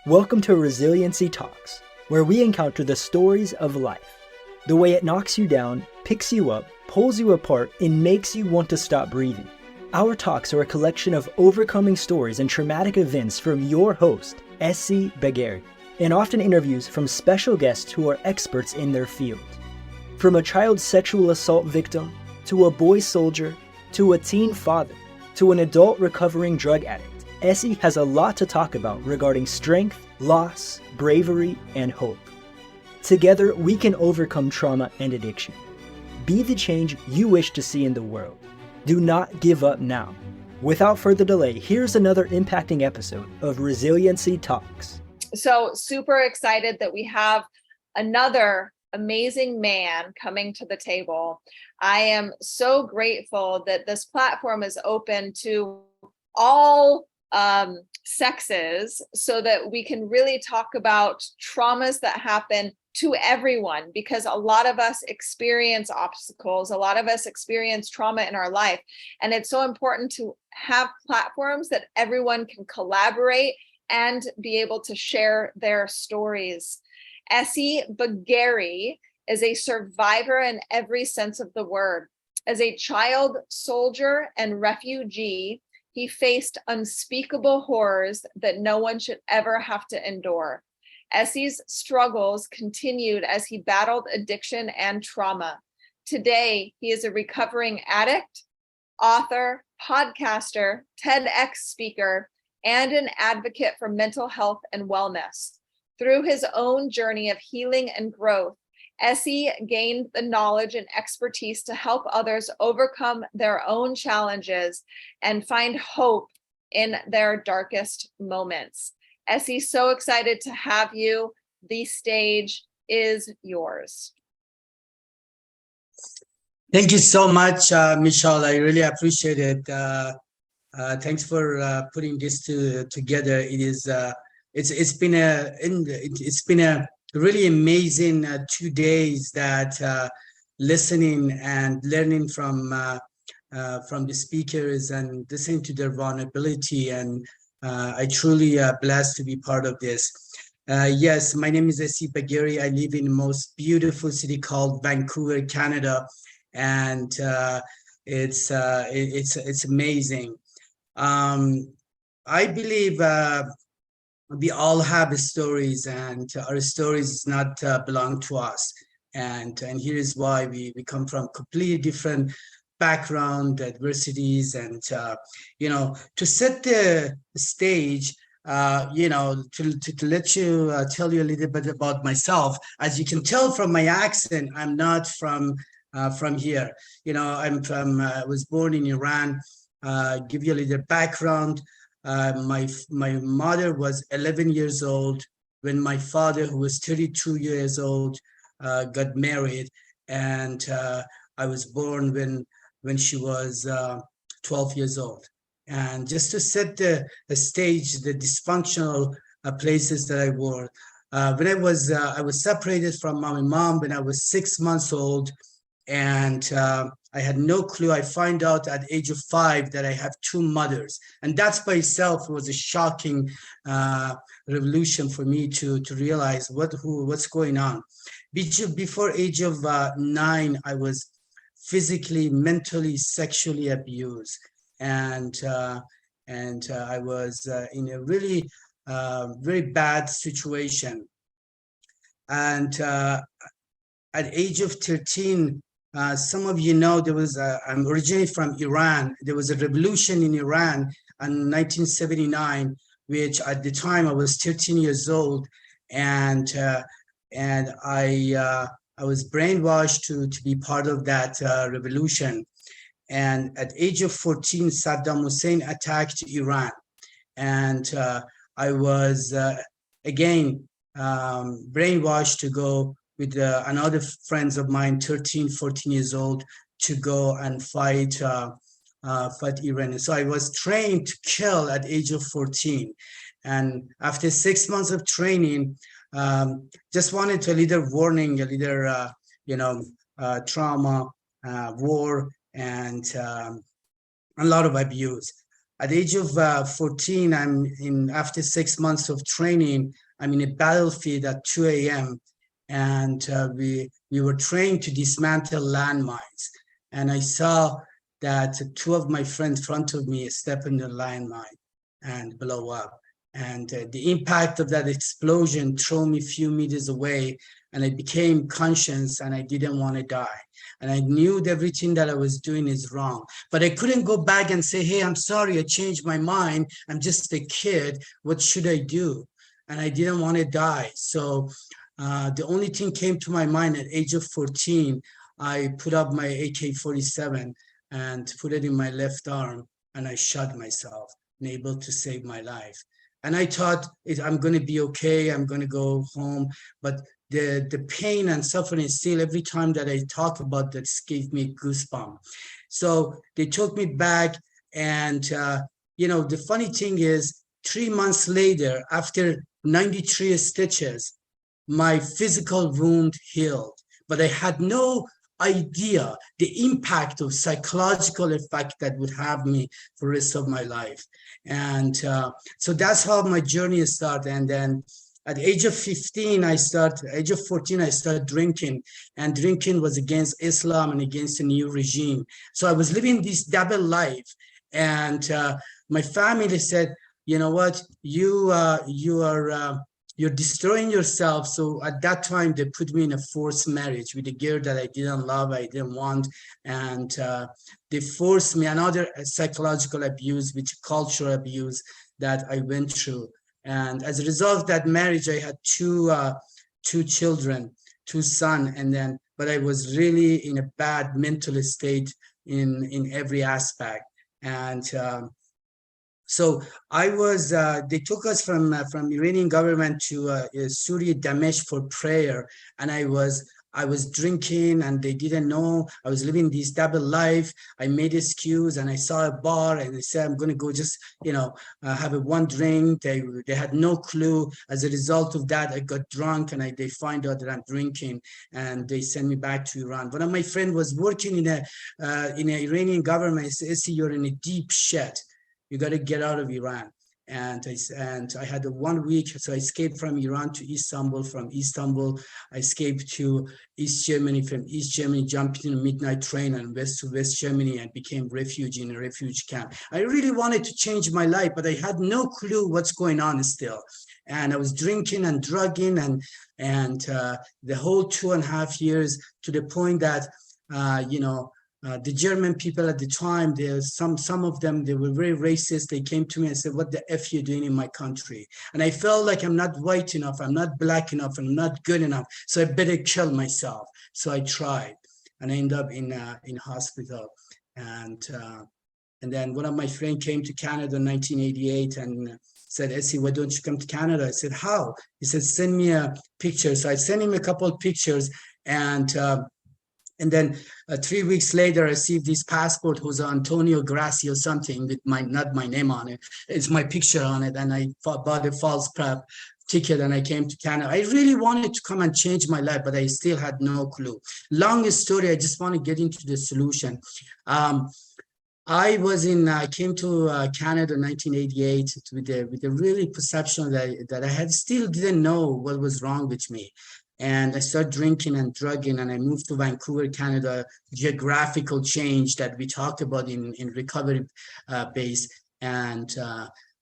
Welcome to Resiliency Talks, where we encounter the stories of life, the way it knocks you down, picks you up, pulls you apart, and makes you want to stop breathing. Our talks are a collection of overcoming stories and traumatic events from your host, Essi Bagheri, and often interviews from special guests who are experts in their field. From a child sexual assault victim, to a boy soldier, to a teen father, to an adult recovering drug addict, Essie has a lot to talk about regarding strength, loss, bravery, and hope. Together, we can overcome trauma and addiction. Be the change you wish to see in the world. Do not give up now. Without further delay, here's another impacting episode of Resiliency Talks. So super excited that we have another amazing man coming to the table. I am so grateful that this platform is open to all sexes so that we can really talk about traumas that happen to everyone, because a lot of us experience obstacles, a lot of us experience trauma in our life. And it's so important to have platforms that everyone can collaborate and be able to share their stories. Essi Bagheri is a survivor in every sense of the word. As a child soldier and refugee, he faced unspeakable horrors that no one should ever have to endure. Essi's struggles continued as he battled addiction and trauma. Today, he is a recovering addict, author, podcaster, TEDx speaker, and an advocate for mental health and wellness. Through his own journey of healing and growth, Essi gained the knowledge and expertise to help others overcome their own challenges and find hope in their darkest moments. Essi, so excited to have you. The stage is yours. Thank you so much, Michelle. I really appreciate it. Thanks for putting this together. It's been a really amazing 2 days that listening and learning from the speakers and listening to their vulnerability, and I truly blessed to be part of this. Yes, my name is Essi Bagheri. I live in the most beautiful city called Vancouver, Canada, and it's amazing. I believe we all have stories, and our stories not belong to us. And here is why we come from completely different background, adversities, and to set the stage, to let you tell you a little bit about myself. As you can tell from my accent, I'm not from here. I was born in Iran. Give you a little background. My mother was 11 years old when my father, who was 32 years old, got married, and I was born when she was 12 years old. And just to set the stage, the dysfunctional places that I were. When I was separated from my mom when I was 6 months old, and I had no clue. I find out at age of 5 that I have 2 mothers, and that's by itself was a shocking revolution for me to realize what's going on. Before age of 9, I was physically, mentally, sexually abused, and I was in a really very bad situation. And at age of 13. Some of you know I'm originally from Iran. There was a revolution in Iran in 1979, which at the time I was 13 years old, and I was brainwashed to be part of that revolution. And at age of 14, Saddam Hussein attacked Iran, and I was again brainwashed to go with another friends of mine, 13, 14 years old, to go and fight Iran. So I was trained to kill at age of 14. And after 6 months of training, just wanted a little warning, a little, trauma, war, and a lot of abuse. At the age of 14, after 6 months of training, I'm in a battlefield at 2 a.m. And we were trained to dismantle landmines. And I saw that two of my friends in front of me step in the landmine and blow up. And the impact of that explosion threw me a few meters away, and I became conscious, and I didn't want to die. And I knew that everything that I was doing is wrong, but I couldn't go back and say, hey, I'm sorry, I changed my mind. I'm just a kid. What should I do? And I didn't want to die. So the only thing came to my mind at age of 14, I put up my AK-47 and put it in my left arm, and I shot myself, and able to save my life. And I thought, I'm going to be okay. I'm going to go home. But the pain and suffering still, every time that I talk about that, gave me goosebumps. So they took me back. And, the funny thing is, 3 months later, after 93 stitches, my physical wound healed. But I had no idea the impact of psychological effect that would have me for the rest of my life. And so that's how my journey started. And then at the age of 14, I started drinking, and drinking was against Islam and against the new regime. So I was living this double life. And my family said, you know what, you're destroying yourself. So at that time, they put me in a forced marriage with a girl that I didn't love, I didn't want. And they forced me, another psychological abuse, which cultural abuse that I went through. And as a result of that marriage, I had two children, two sons. And then, but I was really in a bad mental state in every aspect. And so I was, they took us from Iranian government to Syria, Damesk for prayer. And I was drinking, and they didn't know. I was living this double life. I made excuse, and I saw a bar, and they said, I'm going to go just, have one drink. They had no clue. As a result of that, I got drunk, and they find out that I'm drinking, and they sent me back to Iran. One of my friends was working in an Iranian government. He said, Essie, you're in a deep shit. You got to get out of Iran. And I had 1 week, so I escaped from Iran to Istanbul. From Istanbul, I escaped to East Germany. From East Germany, jumped in a midnight train and west to West Germany, and became refuge in a refuge camp. I really wanted to change my life, but I had no clue what's going on still. And I was drinking and drugging, and the whole 2.5 years, to the point that the German people at the time, some of them, they were very racist. They came to me and said, what the F you doing in my country? And I felt like I'm not white enough, I'm not black enough, I'm not good enough, so I better kill myself. So I tried, and I ended up in hospital. And then one of my friends came to Canada in 1988 and said, Essie, why don't you come to Canada? I said, how? He said, send me a picture. So I sent him a couple of pictures, and then 3 weeks later, I received this passport, who's Antonio Grassi or something, with not my name on it. It's my picture on it. And I bought a false prep ticket, and I came to Canada. I really wanted to come and change my life, but I still had no clue. Long story, I just want to get into the solution. I came to Canada in 1988 with a really perception that I had still didn't know what was wrong with me. And I started drinking and drugging, and I moved to Vancouver, Canada, geographical change that we talk about in recovery base. And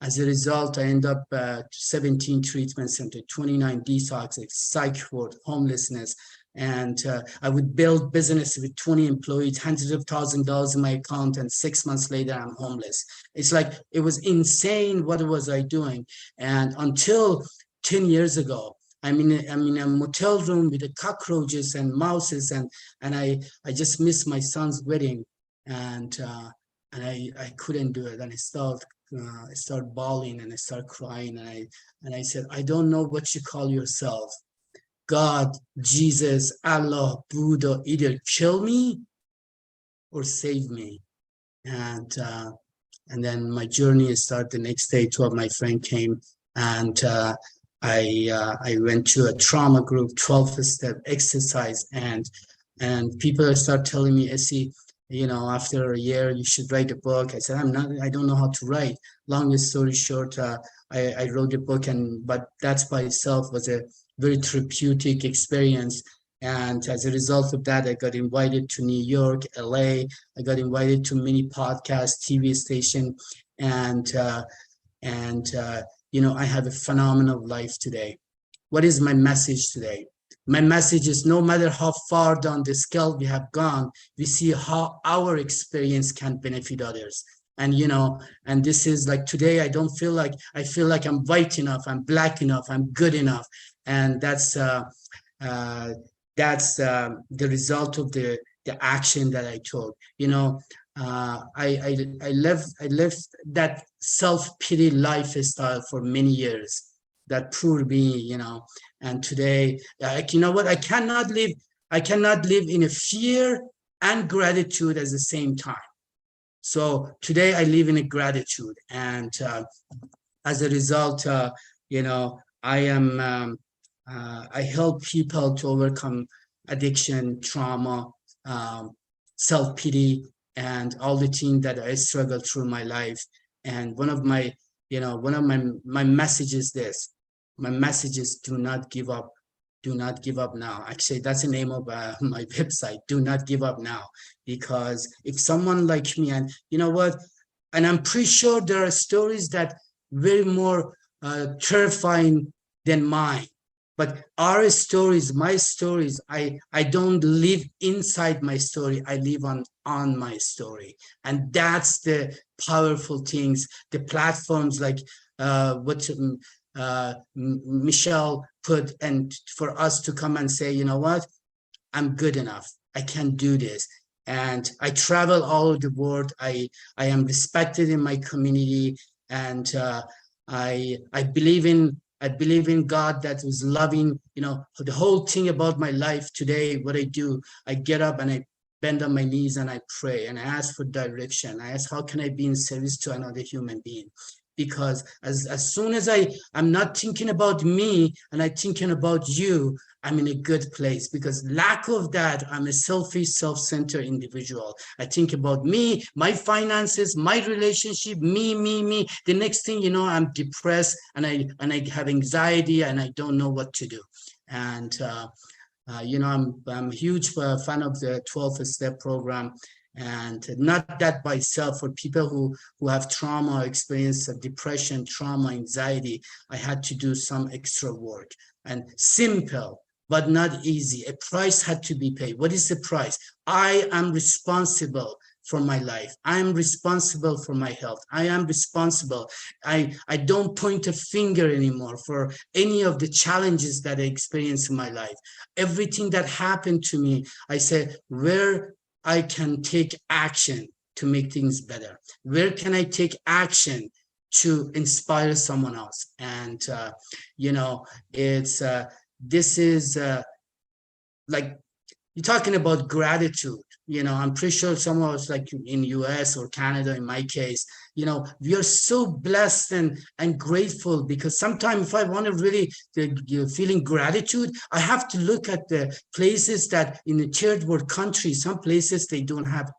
as a result, I ended up 17 treatment centers, 29 detox, psych ward, homelessness. And I would build business with 20 employees, hundreds of thousands of dollars in my account, and 6 months later, I'm homeless. It's like, it was insane. What was I doing? And until 10 years ago, I'm in a motel room with the cockroaches and mouses, and I just missed my son's wedding, and I couldn't do it. And I started bawling, and I started crying, and I said, I don't know what you call yourself, God, Jesus, Allah, Buddha, either kill me or save me. And then my journey started. The next day, two of my friends came, and I went to a trauma group, 12-step exercise, and people start telling me, Essie, after a year, you should write a book. I said, I don't know how to write. Longest story short, I wrote a book, but that's by itself was a very therapeutic experience. And as a result of that, I got invited to New York, LA. I got invited to many podcasts, TV station, and I have a phenomenal life today. What is my message today? My message is no matter how far down the scale we have gone, we see how our experience can benefit others. And, and this is like today, I feel like I'm white enough, I'm black enough, I'm good enough. And that's the result of the action that I took. I lived that self-pity lifestyle for many years. That poor me, and today, you know what? I cannot live in a fear and gratitude at the same time. So today I live in a gratitude, and as a result, I am I help people to overcome addiction, trauma, self-pity, and all the things that I struggled through my life. And one of my messages this. My message is do not give up. Do not give up now. Actually, that's the name of my website. Do not give up now. Because if someone like me, and you know what, and I'm pretty sure there are stories that very more terrifying than mine. But our stories, my stories, I don't live inside my story. I live on my story. And that's the powerful things, the platforms like what Michelle put, and for us to come and say, you know what, I'm good enough. I can do this. And I travel all over the world. I am respected in my community, and I believe in God that was loving. The whole thing about my life today, what I do, I get up and I bend on my knees and I pray and I ask for direction. I ask, how can I be in service to another human being? Because as soon as I'm not thinking about me and I'm thinking about you, I'm in a good place. Because lack of that, I'm a selfish, self-centered individual. I think about me, my finances, my relationship, me. The next thing you know, I'm depressed and I have anxiety and I don't know what to do. And I'm a huge fan of the 12-step program. And not that by itself, for people who have trauma, experience of depression, trauma, anxiety, I had to do some extra work. And simple, but not easy. A price had to be paid. What is the price? I am responsible for my life. I am responsible for my health. I am responsible. I don't point a finger anymore for any of the challenges that I experienced in my life. Everything that happened to me, I said, where I can take action to make things better? Where can I take action to inspire someone else? And, this is like, you're talking about gratitude. I'm pretty sure some of us, like in US or Canada, in my case, we are so blessed and grateful, because sometimes if I want to really feeling gratitude, I have to look at the places that in the third world countries, some places they don't have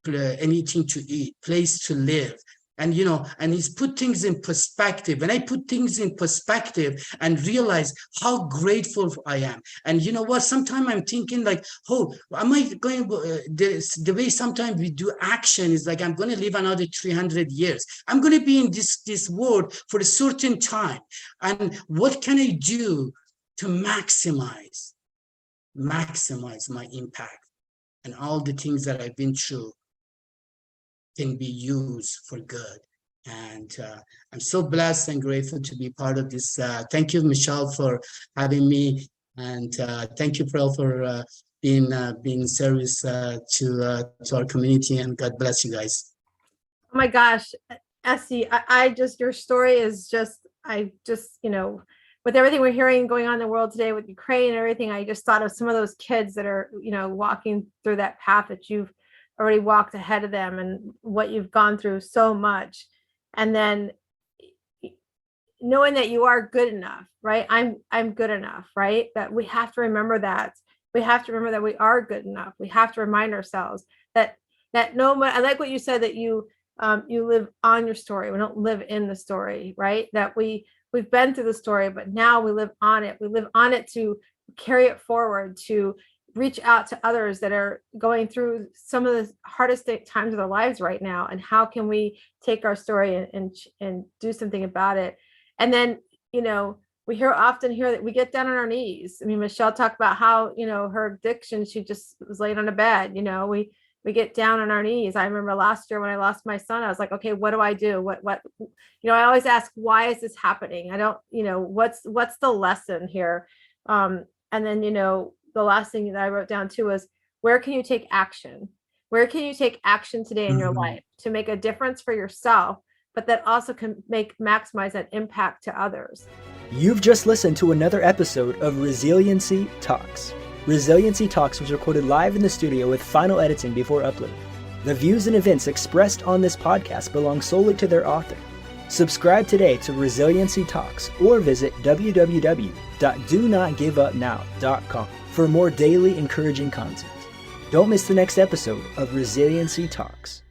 anything to eat, place to live. And, and he's put things in perspective. And I put things in perspective and realize how grateful I am. And you know what? Sometimes I'm thinking like, oh, am I going, the way sometimes we do action is like, I'm going to live another 300 years. I'm going to be in this world for a certain time. And what can I do to maximize my impact? And all the things that I've been through can be used for good. And I'm so blessed and grateful to be part of this. Thank you, Michelle, for having me. And thank you, Pearl, for being service to our community. And God bless you guys. Oh my gosh, Essie, I just, your story is just, with everything we're hearing going on in the world today with Ukraine and everything, I just thought of some of those kids that are, walking through that path that you've already walked ahead of them, and what you've gone through so much. And then knowing that you are good enough, right? I'm good enough, right? That we have to remember that we have to remember that we are good enough. We have to remind ourselves that no matter, I like what you said, that you live on your story. We don't live in the story, right? That we've been through the story, but now we live on it. We live on it to carry it forward, to reach out to others that are going through some of the hardest times of their lives right now. And how can we take our story and do something about it? And then, we often hear that we get down on our knees. I mean, Michelle talked about how, her addiction, she just was laying on a bed, we get down on our knees. I remember last year when I lost my son, I was like, okay, what do I do? What, I always ask, why is this happening? I don't, what's the lesson here? And then, the last thing that I wrote down too was, where can you take action? Where can you take action today in your life to make a difference for yourself, but that also can maximize that impact to others? You've just listened to another episode of Resiliency Talks. Resiliency Talks was recorded live in the studio with final editing before upload. The views and events expressed on this podcast belong solely to their author. Subscribe today to Resiliency Talks or visit www.donotgiveupnow.com for more daily encouraging content. Don't miss the next episode of Resiliency Talks.